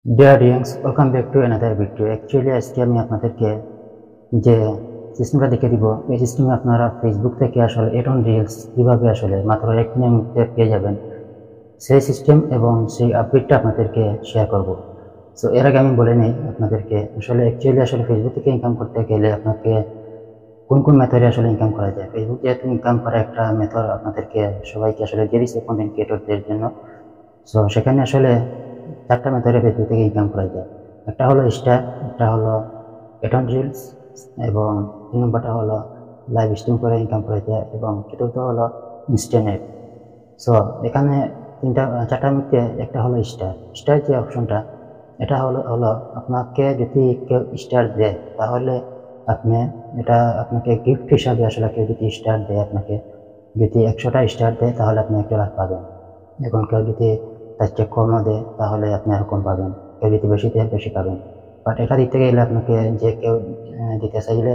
Dear audience, welcome back to another video. Actually আজকে আমি আপনাদেরকে যে সিস্টেমটা দেখিয়ে দিব, এই সিস্টেমে আপনারা ফেসবুক থেকে আসলে এটন রিলস কিভাবে আসলে মাত্র 1 মিনিটে পেয়ে যাবেন, সেই সিস্টেম এবং সেই আপডেটটা আপনাদেরকে শেয়ার করব। সো এর আগে আমি বলে নিই আপনাদেরকে আসলে ফেসবুক থেকে ইনকাম করতে গেলে আপনাকে কোন কোন মেথডে আসলে ইনকাম করা যায়। ফেসবুক যেহেতু ইনকাম করা একটা মেথড আপনাদেরকে সবাইকে আসলে দিয়ে দিচ্ছে কন্টেন্ট ক্রিয়েটরদের জন্য। সো সেখানে আসলে 4টা মেথডে ফেসবুক থেকে ইনকাম করা যায়। একটা হলো স্টার, একটা হলো এটন রিলস এবং 3 নম্বরটা হলো লাইভ স্ট্রিম করে ইনকাম করা যায় এবং চতুর্থ হলো ইনস্ট্যান্ট। সো এখানে 4টার মধ্যে একটা হলো স্টার যে অপশনটা, এটা হলো আপনাকে যদি কেউ স্টার দেয় তাহলে আপনি এটা আপনাকে গিফট হিসাবে আসলে কেউ যদি স্টার দেয়, আপনাকে যদি 100টা স্টার দেয় তাহলে আপনি $1 পাবেন এবং কেউ যদি তার চেয়ে কমও দেয় তাহলে আপনি আরও কম পাবেন, কেউ যদি বেশি দেয় বেশি পাবেন। বাট এটা দিতে গেলে আপনাকে যে কেউ দিতে চাইলে,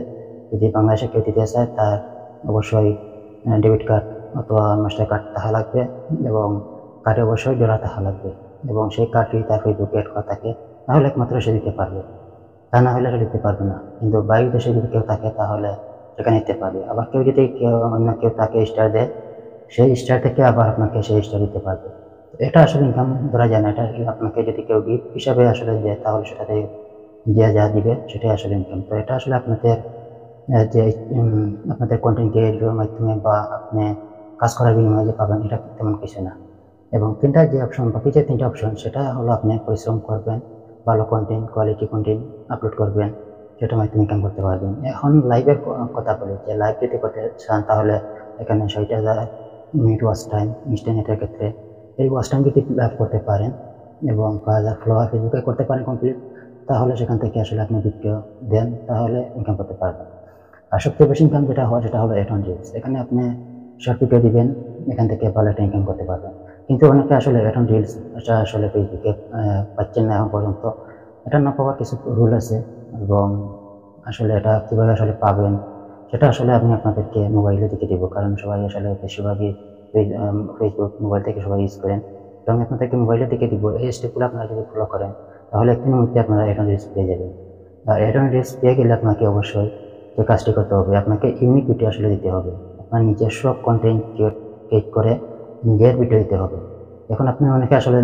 যদি বাংলাদেশে কেউ দিতে চায় তার অবশ্যই ডেবিট কার্ড অথবা মাস্টার কার্ড থাকা লাগবে এবং কার্ডে অবশ্যই ডলার থাকা লাগবে এবং সেই কার্ড যদি তার ফেসবুকে অ্যাড করা থাকে তাহলে একমাত্র সে দিতে পারবে, তা না হলে সে দিতে পারবে না। কিন্তু বাইরের দেশে যদি কেউ থাকে তাহলে সেখানে দিতে পারবে। আবার অন্য কেউ তাকে স্টার দেয়, সেই স্টার থেকে আবার আপনাকে সেই স্টার দিতে পারবে। এটা আসলে ইনকাম ধরা যায় না, এটা আপনাকে যদি কেউ গিফট হিসাবে আসলে দেয় তাহলে সেটাতে যে যা দিবে সেটাই আসলে ইনকাম। তো এটা আসলে আপনাদের যে আপনাদের কন্টেন্ট ক্রিয়েটরের মাধ্যমে বা আপনি কাজ করার বিনিময়ে যে পাবেন এটা তেমন কিছু না। এবং বাকি যে 3টা অপশন, সেটা হলো আপনি পরিশ্রম করবেন, ভালো কন্টেন্ট, কোয়ালিটি কন্টেন্ট আপলোড করবেন, সেটার মাধ্যমে ইনকাম করতে পারবেন। এখন লাইভের কথা বলি, যে লাইভ যদি করতে চান তাহলে এখানে 60,000 মিনিট ওয়াচ টাইম ইন্টারনেটের ক্ষেত্রে এই ওয়াচ টাইম যদি লাইভ করতে পারেন এবং 5,000 ফলোয়ার ফেসবুকে করতে পারেন কমপ্লিট, তাহলে সেখান থেকে আসলে আপনি ভিডিও দেন তাহলে ইনকাম করতে পারবেন। আর সবচেয়ে বেশি ইনকাম যেটা হয় সেটা হলো এটন রিলস। এখানে আপনি শর্ট ভিডিও দিবেন, এখান থেকে ভালো একটা ইনকাম করতে পারবেন। কিন্তু অনেকে আসলে এটন রিলস এটা আসলে ফেসবুকে পাচ্ছেন না এখন পর্যন্ত। এটা না পাওয়ার কিছু রুল আছে এবং আসলে এটা কীভাবে আসলে পাবেন সেটা আসলে আমি আপনাদেরকে মোবাইলে দেখে দিব, কারণ সবাই আসলে বেশিরভাগই ফেসবুক মোবাইল থেকে সবাই ইউজ করেন। তো আমি আপনাদেরকে মোবাইলে দেখে দিব। এই স্টেপগুলো আপনারা যদি ফলো করেন তাহলে একদিনের মধ্যে আপনারা এটন রিলস পেয়ে যাবেন। আর এটন রিলস পেয়ে গেলে আপনাকে অবশ্যই যে কাজটি করতে হবে, আপনাকে ইউনিক ভিডিও আসলে দিতে হবে। আপনার নিজস্ব কন্টেন্ট ক্রিয়েট করে নিজের ভিডিও দিতে হবে। এখন আপনি অনেকে আসলে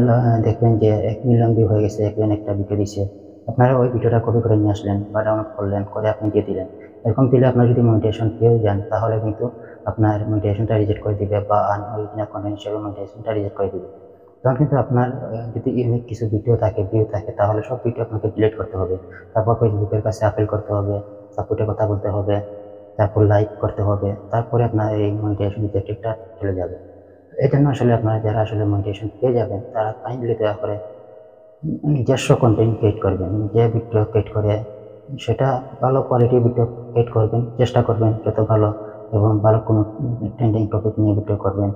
দেখবেন যে 1 মিলিয়ন ভিউ হয়ে গেছে, একজন একটা ভিডিও দিচ্ছে, আপনারা ওই ভিডিওটা কপি করে নিয়ে আসলেন বা ডাউনলোড করলেন, করে আপনি দিয়ে দিলেন। এরকম দিলে আপনার যদি মনিটাইজেশন পেয়ে যান তাহলে কিন্তু আপনার মনিটাইজেশনটা রিজেক্ট করে দিবে বা আনঅরিজিনাল কন্টেন্ট হিসেবে মনিটাইজেশনটা রিজেক্ট করে দিবে। তখন কিন্তু আপনার যদি ইউনিক কিছু ভিডিও থাকে, ভিউ থাকে, তাহলে সব ভিডিও আপনাকে ডিলিট করতে হবে। তারপর ফেসবুকের কাছে আপিল করতে হবে, সাপোর্টে কথা বলতে হবে, তারপর লাইক করতে হবে, তারপরে আপনার এই মনিটাইজেশন রিজেক্টটা চলে যাবে। এই জন্য আসলে আপনারা যারা আসলে মনিটাইজেশন পেয়ে যাবেন তারা কাইন্ডলি দয়া করে নিজস্ব কন্টেন্ট ক্রিয়েট করবেন, নিজে ভিডিও ক্রিয়েট করে সেটা ভালো কোয়ালিটির ভিডিও ক্রিয়েট করবেন, চেষ্টা করবেন যত ভালো এবং ভালো কোনো ট্রেন্ডিং টপিক নিয়ে ভিডিও করবেন।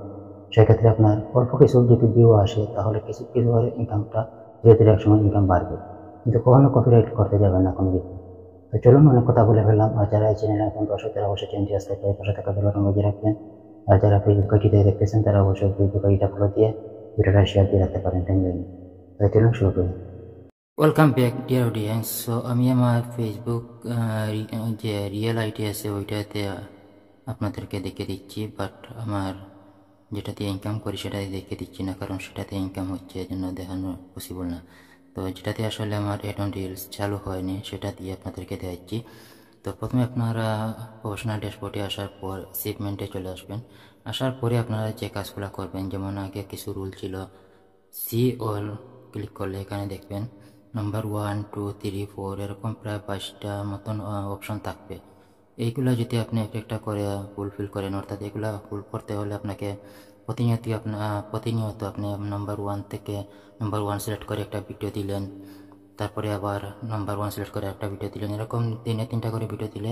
সেক্ষেত্রে আপনার অল্প কিছু যদি ভিউ আসে তাহলে কিছু কিছু করে ইনকামটা ধীরে ধীরে একসময় ইনকাম বাড়বে, কিন্তু কখনো কপিরাইট করতে যাবেন না কোনো কিছু। তো চলুন, অনেক কথা বলে ফেললাম। আর যারা এই চ্যানেলে এখন দর্শক তারা অবশ্যই চ্যানেলটি সাবস্ক্রাইব পাশে থাকা বেল বাটন বাজিয়ে রাখবেন। আর যারা ফেসবুক আইডিতে দেখতেছেন তারা অবশ্যই ফেসবুক আইডিটা ফলো দিয়ে ভিডিওটা শেয়ার দিয়ে রাখতে পারেন টাইমলাইনে। তাই চলুন শুরু করি। Welcome back dear audience. So আমি আমার ফেসবুক যে রিয়েল আইডি আছে ওইটাতে আপনাদেরকে দেখে দিচ্ছি, বাট আমার যেটাতে ইনকাম করি সেটাতে দেখে দিচ্ছি না, কারণ সেটাতে ইনকাম হচ্ছে এজন্য দেখানো পসিবল না। তো যেটাতে আসলে আমার এটন রিলস চালু হয়নি সেটা দিয়ে আপনাদেরকে দেখাচ্ছি। তো প্রথমে আপনারা প্রফেশনাল ড্যাশবোর্ডে আসার পর সেগমেন্টে চলে আসবেন। আসার পরে আপনারা যে কাজগুলো করবেন, যেমন আগে কিছু রুল ছিল, সি অল ক্লিক করলে এখানে দেখবেন নাম্বার 1, 2, 3, 4 এরকম প্রায় 22টা মতন অপশন থাকবে। এইগুলো যদি আপনি একটা করে ফুলফিল করেন, অর্থাৎ এগুলো ফুল করতে হলে আপনাকে প্রতিনিয়ত আপনি নাম্বার 1 থেকে নাম্বার 1 সিলেক্ট করে একটা ভিডিও দিলেন, তারপরে আবার নাম্বার 1 সিলেক্ট করে একটা ভিডিও দিলেন, এরকম 3টা করে ভিডিও দিলে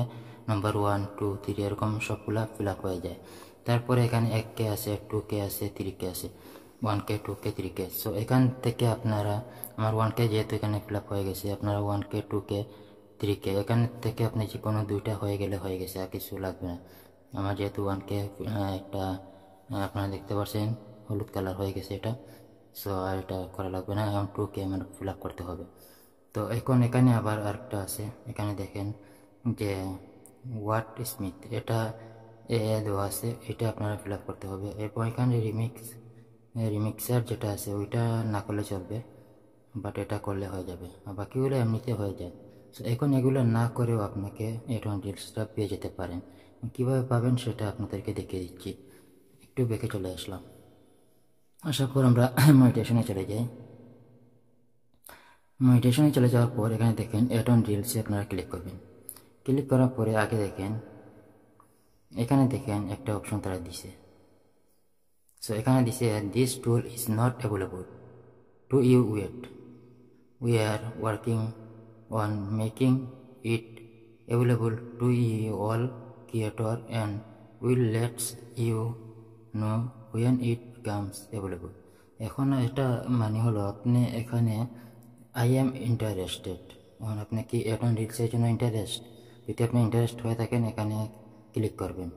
নাম্বার 1, 2, 3 এরকম সবগুলা ফিল আপ হয়ে যায়। তারপরে এখানে 1K আছে, 2K আছে, 3K আছে, 1K, 2K, 3K। সো এখান থেকে আপনারা, আমার 1K যেহেতু এখানে ফিল আপ হয়ে গেছে, আপনারা 1K, 2K, 3K এখান থেকে আপনি যে কোনো দুইটা হয়ে গেলে হয়ে গেছে, আর কিছু লাগবে না। আমার যেহেতু 1K একটা আপনারা দেখতে পাচ্ছেন হলুদ কালার হয়ে গেছে এটা। সো আর এটা করা লাগবে না, এখন 2K আমার ফিল আপ করতে হবে। তো এখন এখানে আবার আরেকটা আছে, এখানে দেখেন যে ওয়াট স্মিথ, এটা দেওয়া আছে, এটা আপনারা ফিল আপ করতে হবে। এরপর এখানে রিমিক্সার যেটা আছে ওইটা না করলে চলবে, বাট এটা করলে হয়ে যাবে, আর বাকিগুলো এমনিতে হয়ে যায়। সো এখন এগুলো না করেও আপনাকে এডন রিলসটা পেয়ে যেতে পারেন। কীভাবে পাবেন সেটা আপনাদেরকে দেখিয়ে দিচ্ছি। একটু বেঁকে চলে আসলাম, আসার পর আমরা মেডিটেশনে চলে যাই। মেডিটেশনে চলে যাওয়ার পর এখানে দেখেন এডন রিলসে আপনারা ক্লিক করবেন। ক্লিক করার পরে আগে দেখেন এখানে দেখেন একটা অপশন তারা দিছে। সো এখানে দিছে this tool is not available to you wait, we are working on making it available to you all creator and will let you know when it becomes available। এখন এটা মানে হলো আপনি এখানে আই এম ইন্টারেস্টেড, এখন আপনি কি এখন রিলসের জন্য ইন্টারেস্ট, যদি আপনি ইন্টারেস্ট হয়ে থাকেন এখানে ক্লিক করবেন।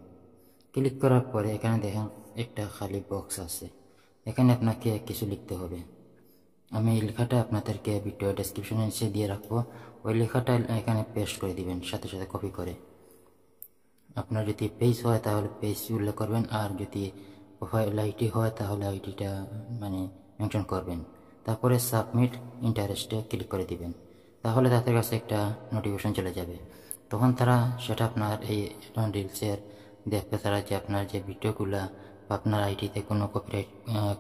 ক্লিক করার পরে এখানে দেখেন একটা খালি বক্স আছে, এখানে আপনাকে কিছু লিখতে হবে। আমি এই লেখাটা আপনাদেরকে ভিডিও ডেসক্রিপশনে নিচে দিয়ে রাখবো, ওই লেখাটা এখানে পেস্ট করে দিবেন সাথে সাথে কপি করে। আপনার যদি পেজ হয় তাহলে পেজ উল্লেখ করবেন, আর যদি প্রোফাইল আইডি হয় তাহলে আইডিটা মানে মেনশন করবেন। তারপরে সাবমিট ইন্টারেস্টে ক্লিক করে দিবেন, তাহলে তাদের কাছে একটা নোটিফিকেশন চলে যাবে। তখন তারা সেটা আপনার এই রিলসের দেখবে, তারা যে আপনার যে ভিডিওগুলা বা আপনার আইডিতে কোনো কপিরাইট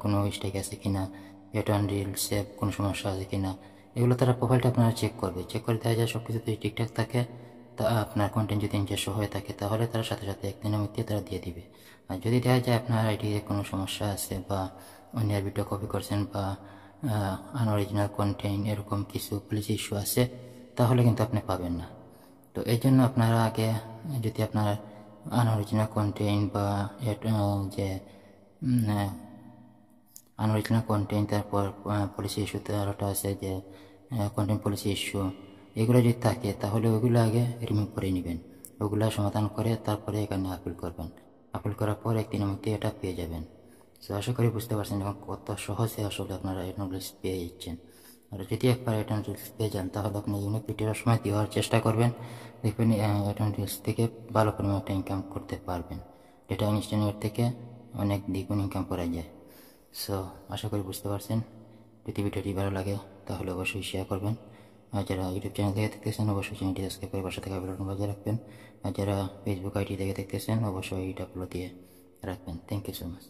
কোনো মিস্টেক আছে কিনা, এটন রিলসে কোনো সমস্যা আছে কিনা, এগুলো তারা প্রোফাইলটা আপনারা চেক করবে। চেক করে দেখা যায় সব কিছু যদি ঠিকঠাক থাকে, তা আপনার কন্টেন্ট যদি নিজস্ব হয়ে থাকে তাহলে তারা সাথে সাথে একদিনের মধ্যে তারা দিয়ে দিবে। আর যদি দেখা যায় আপনার আইডিতে কোনো সমস্যা আছে বা অন্যের ভিডিও কপি করছেন বা আনঅরিজিনাল কন্টেন্ট এরকম কিছু পলিসি ইস্যু আছে, তাহলে কিন্তু আপনি পাবেন না। তো এই জন্য আপনারা আগে যদি আপনার আনঅরিজিনাল কন্টেন্ট বা যে আনঅরিজিনাল কন্টেন্ট, তারপর পলিসি ইস্যু, তারটা আছে যে কন্টেন্ট পলিসি ইস্যু, এগুলো যদি থাকে তাহলে ওইগুলো আগে রিমুভ করে নেবেন, ওগুলো সমাধান করে তারপরে এখানে আপলোড করবেন। আপলোড করার পর একদিনের মধ্যে এটা পেয়ে যাবেন। সো আশা করি বুঝতে পারছেন এখন কত সহজে আসলে আপনারা এডন রিলস পেয়ে যাচ্ছেন। আর যদি একবার এডন রিলস পেয়ে যান তাহলে আপনি ইউনিক ভিডিওর সময় দেওয়ার চেষ্টা করবেন, দেখবেন এডন রিলস থেকে ভালো পরিমাণ একটা ইনকাম করতে পারবেন, যেটা ইনস্ট্যান্ট থেকে অনেক দ্বিগুণ ইনকাম করা যায়। সো আশা করি বুঝতে পারছেন। যদি ভিডিওটি ভালো লাগে তাহলে অবশ্যই শেয়ার করবেন, আর যারা ইউটিউব চ্যানেল থেকে দেখতেছেন অবশ্যই চ্যানেলটি সাবস্ক্রাইব করে পাশে থাকা বেল আইকন বাজিয়ে রাখবেন, আর যারা ফেসবুক আইডি থেকে দেখতেছেন অবশ্যই এটা ফলো দিয়ে রাখবেন। Thank you so much.